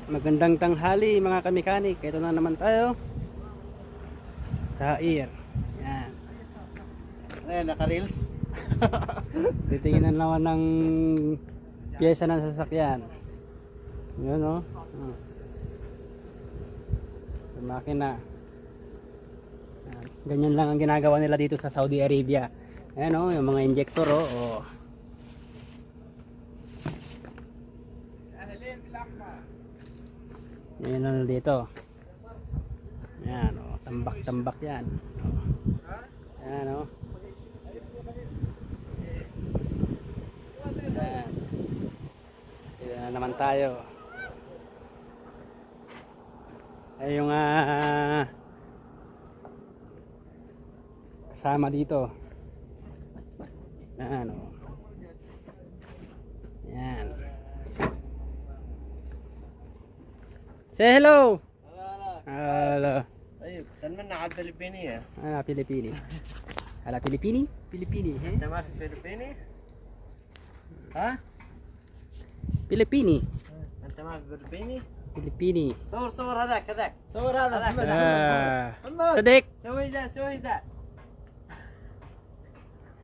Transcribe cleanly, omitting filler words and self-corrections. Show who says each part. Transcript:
Speaker 1: Magandang tanghali mga kamekanik. Ito na naman tayo sa Air. Yan.
Speaker 2: Ayan, naka-reels.
Speaker 1: Titingnan naman ng pyesa ng sasakyan. Yun o. Yung makina. Yan. Ganyan lang ang ginagawa nila dito sa Saudi Arabia. Ayan o, yung mga injector o. Oh. Yan na dito. Yan o, tambak-tambak yan. Yan o. Yan. Dito na naman tayo. Ay yung kasama dito. Yan o. Yan. Say hello. Hello.
Speaker 2: طيب سلمنا على الفلبينية.
Speaker 1: أنا فلبيني. على فلبيني؟ فلبيني.
Speaker 2: أنت ما في فلبيني؟ ها؟
Speaker 1: فلبيني.
Speaker 2: أنت ما في فلبيني؟
Speaker 1: فلبيني.
Speaker 2: صور هذاك صور هذا محمد
Speaker 1: صديق.
Speaker 2: سوي ذا